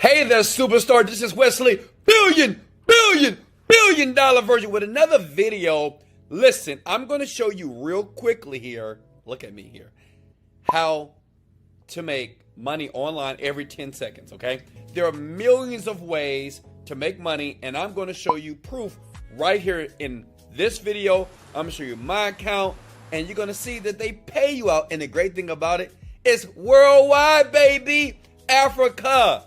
Hey there, superstar. This is Wesley billion dollar Virgin with another video. Listen, I'm going to show you real quickly here. Look at me here. How to make money online every 10 seconds, okay? There are millions of ways to make money, and I'm going to show you proof right here in this video. I'm going to show you my account, and you're going to see that they pay you out. And the great thing about it, it's worldwide, baby. Africa.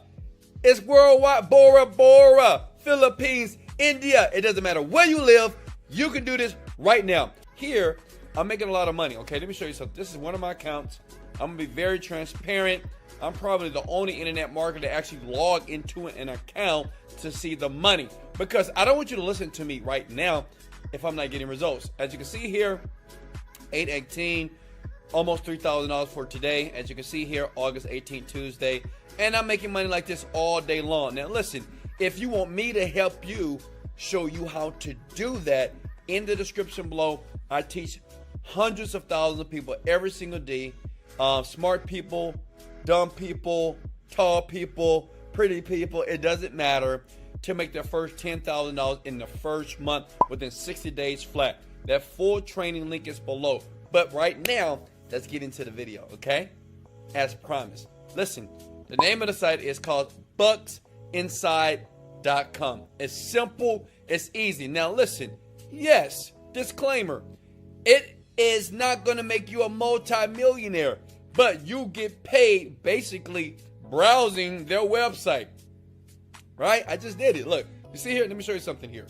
It's worldwide. Bora Bora, Philippines, India. It doesn't matter where you live. You can do this right now. Here, I'm making a lot of money. Okay, let me show you something. This is one of my accounts. I'm going to be very transparent. I'm probably the only internet marketer to actually log into an account to see the money. Because I don't want you to listen to me right now if I'm not getting results. As you can see here, 8/18, almost $3,000 for today. As you can see here, August 18th, Tuesday. And I'm making money like this all day long. Now listen, if you want me to help you, show you how to do that, in the description below, I teach hundreds of thousands of people every single day. Smart people, dumb people, tall people, pretty people, it doesn't matter, to make their first $10,000 in the first month within 60 days flat. That full training link is below. But right now, let's get into the video, okay? As promised. Listen, the name of the site is called bucksinside.com. It's simple, it's easy. Now listen, yes, disclaimer, it is not going to make you a multi-millionaire, but you get paid basically browsing their website, right? I just did it. Look, you see here? Let me show you something here.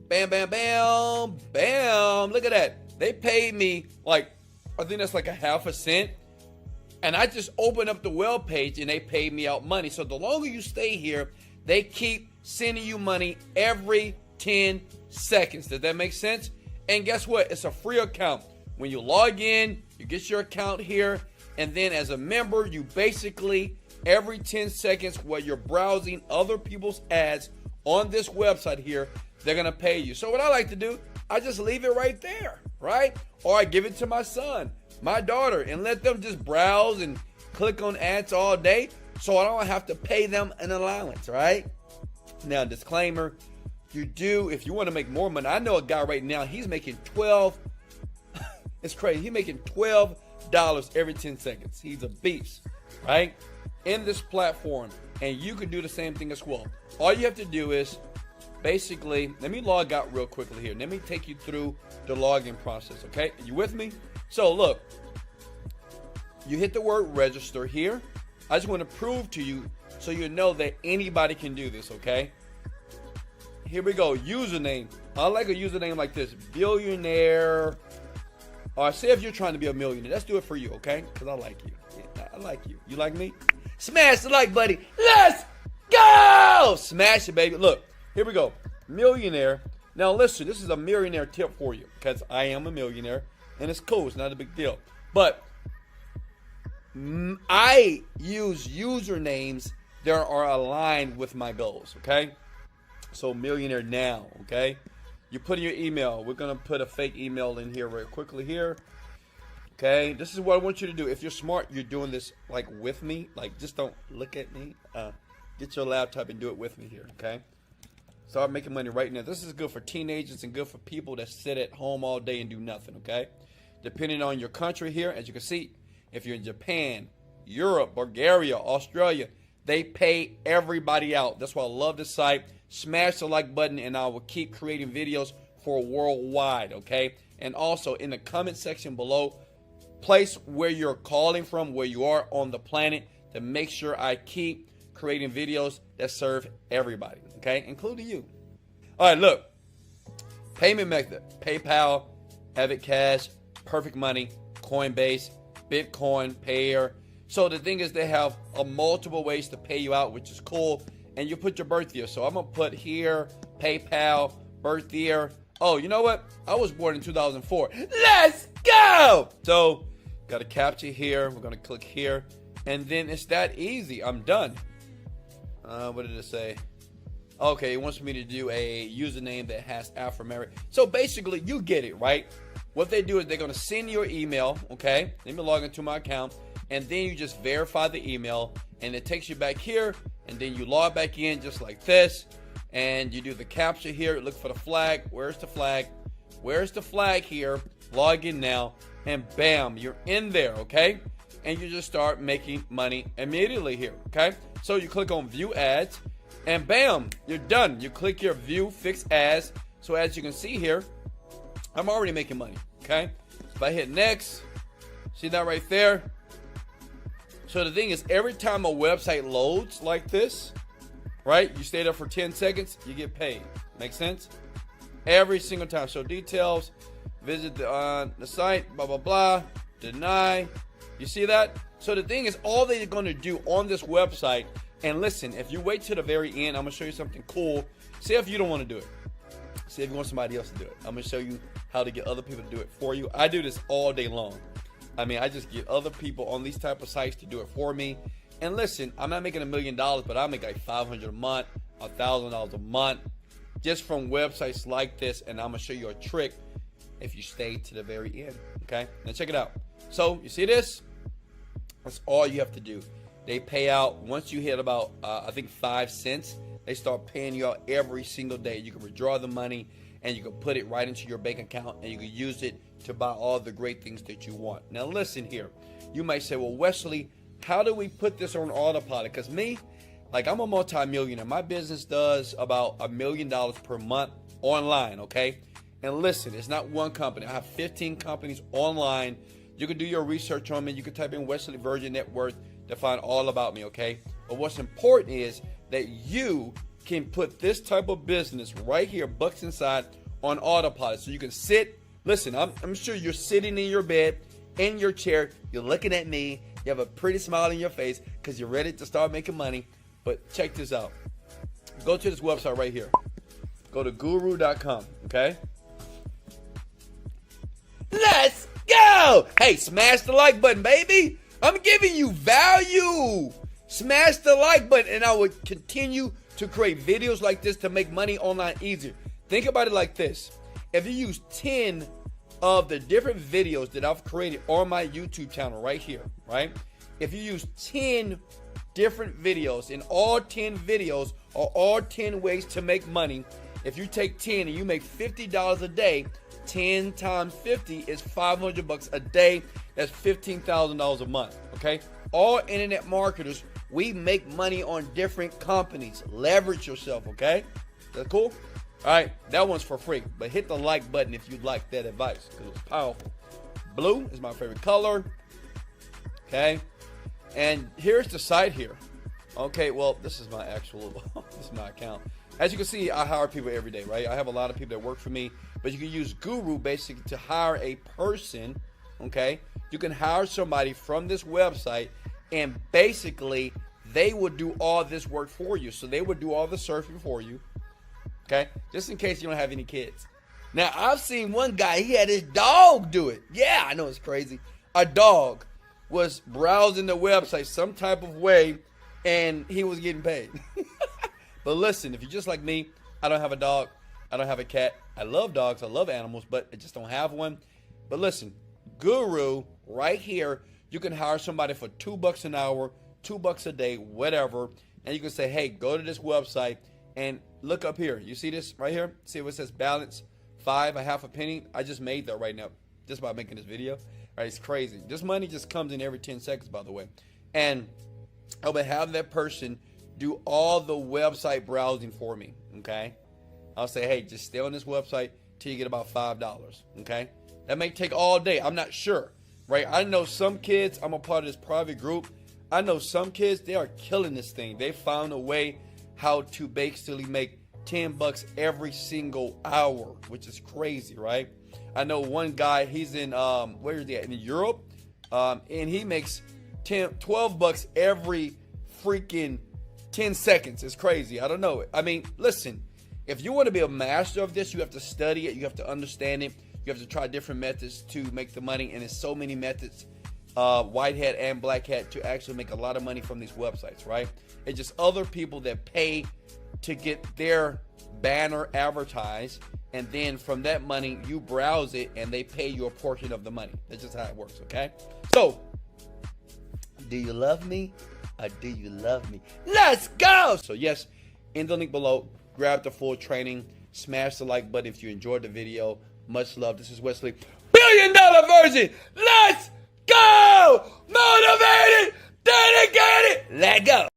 Bam, bam, bam, bam. Look at that. They paid me like, I think that's like a half a cent. And I just opened up the web page and they paid me out money. So the longer you stay here, they keep sending you money every 10 seconds. Does that make sense? And guess what? It's a free account. When you log in, you get your account here. And then as a member, you basically, every 10 seconds while you're browsing other people's ads on this website here, they're going to pay you. So what I like to do, I just leave it right there, right? Or I give it to my son, my daughter, and let them just browse and click on ads all day, so I don't have to pay them an allowance, right? Now, disclaimer, you do, if you want to make more money, I know a guy right now, he's making it's crazy, he's making $12 every 10 seconds. He's a beast, right? In this platform, and you can do the same thing as well. All you have to do is, basically, let me log out real quickly here. Let me take you through the login process, okay? You with me? So look, you hit the word register here. I just want to prove to you so you know that anybody can do this, okay? Here we go, username. I like a username like this, billionaire. Or say if you're trying to be a millionaire, let's do it for you, okay? Because I like you. Yeah, I like you. You like me? Smash the like, buddy. Let's go! Smash it, baby. Look, here we go. Millionaire. Now listen, this is a millionaire tip for you because I am a millionaire. And it's cool. It's not a big deal. But I use usernames that are aligned with my goals, okay? So millionaire now, okay? You put in your email. We're going to put a fake email in here very quickly here. Okay? This is what I want you to do. If you're smart, you're doing this like with me. Like just don't look at me. Get your laptop and do it with me here, okay? Start making money right now. This is good for teenagers and good for people that sit at home all day and do nothing, okay? Depending on your country here, as you can see, if you're in Japan, Europe, Bulgaria, Australia, they pay everybody out. That's why I love this site. Smash the like button and I will keep creating videos for worldwide, okay? And also in the comment section below, place where you're calling from, where you are on the planet, to make sure I keep creating videos that serve everybody, okay? Including you. All right, look. Payment method, PayPal, Avid Cash, Perfect Money, Coinbase, Bitcoin, Payer. So the thing is, they have multiple ways to pay you out, which is cool. And you put your birth year. So I'm going to put here, PayPal, birth year. Oh, you know what? I was born in 2004. Let's go! So, got a captcha here. We're going to click here. And then it's that easy. I'm done. What did it say? Okay, it wants me to do a username that has alphanumeric. So basically, you get it, right? What they do is they're going to send your email, okay? Let me log into my account. And then you just verify the email. And it takes you back here. and then you log back in just like this, and you do the captcha here. Look for the flag. Where's the flag? Where's the flag here? Log in now, and bam, you're in there, okay? And you just start making money immediately here, okay? So you click on view ads, and bam, you're done. You click your view fixed ads. So as you can see here, I'm already making money, okay? So if I hit next, see that right there? So the thing is, every time a website loads like this, right, you stay there for 10 seconds, you get paid. Make sense? Every single time. So details, visit the site, blah, blah, blah, deny. You see that? So the thing is, all they're going to do on this website, and listen, if you wait to the very end, I'm going to show you something cool. See if you don't want to do it. See if you want somebody else to do it. I'm going to show you how to get other people to do it for you. I do this all day long. I mean, I just get other people on these type of sites to do it for me. And listen, I'm not making $1 million, but I make like $500 a month, $1,000 a month, just from websites like this. And I'm going to show you a trick if you stay to the very end. Okay, now check it out. So you see this? That's all you have to do. They pay out once you hit about, I think 5 cents. They start paying you out every single day. You can withdraw the money and you can put it right into your bank account and you can use it to buy all the great things that you want. Now listen here. You might say, well, Wesley, how do we put this on autopilot? Because me, like, I'm a multi-millionaire. My business does about $1 million per month online, okay? And listen, it's not one company. I have 15 companies online. You can do your research on me. You can type in Wesley Virgin net worth to find all about me, okay? But what's important is that you can put this type of business right here, bucks inside, on autopilot. So you can sit, listen, I'm sure you're sitting in your bed, in your chair, you're looking at me, you have a pretty smile on your face because you're ready to start making money. But check this out. Go to this website right here. Go to guru.com, okay? Let's go! Hey, smash the like button, baby. I'm giving you value. Smash the like button, and I will continue to create videos like this to make money online easier. Think about it like this. If you use 10 of the different videos that I've created on my YouTube channel right here, right? If you use 10 different videos, and all 10 videos are all 10 ways to make money, if you take 10 and you make $50 a day, 10 times 50 is $500 a day. That's $15,000 a month, okay? All internet marketers, we make money on different companies. Leverage yourself, okay? That's cool? All right, that one's for free, but hit the like button if you'd like that advice because it's powerful. Blue is my favorite color, okay? And here's the site here. Okay, well, this is my actual, this is my account. As you can see, I hire people every day, right? I have a lot of people that work for me, but you can use Guru basically to hire a person, okay? You can hire somebody from this website, and basically they would do all this work for you. So they would do all the surfing for you, okay? Just in case you don't have any kids. Now, I've seen one guy, he had his dog do it. Yeah, I know it's crazy. A dog was browsing the website some type of way, and he was getting paid. But listen, if you're just like me, I don't have a dog. I don't have a cat. I love dogs. I love animals, but I just don't have one. But listen, Guru, right here, you can hire somebody for $2 an hour, $2 a day, whatever. And you can say, hey, go to this website and look up here. You see this right here? See what it says balance 5, a half a penny? I just made that right now just by making this video. All right, it's crazy. This money just comes in every 10 seconds, by the way. And I will have that person do all the website browsing for me, okay? I'll say, hey, just stay on this website till you get about $5, okay? That may take all day. I'm not sure, right? I know some kids, I'm a part of this private group. I know some kids, they are killing this thing. They found a way how to basically make $10 every single hour, which is crazy, right? I know one guy, he's in, where is he at? In Europe, and he makes $12 every freaking 10 seconds. It's crazy. I don't know. I mean, listen, if you want to be a master of this, you have to study it. You have to understand it. You have to try different methods to make the money. And there's so many methods, white hat and black hat, to actually make a lot of money from these websites, right? It's just other people that pay to get their banner advertised. And then from that money, you browse it and they pay you a portion of the money. That's just how it works, okay? So, do you love me Or do you love me? Let's go! So yes, in the link below, grab the full training. Smash the like button if you enjoyed the video. Much love. This is Wesley, $1 billion Virgin. Let's go! Motivated, dedicated, let go!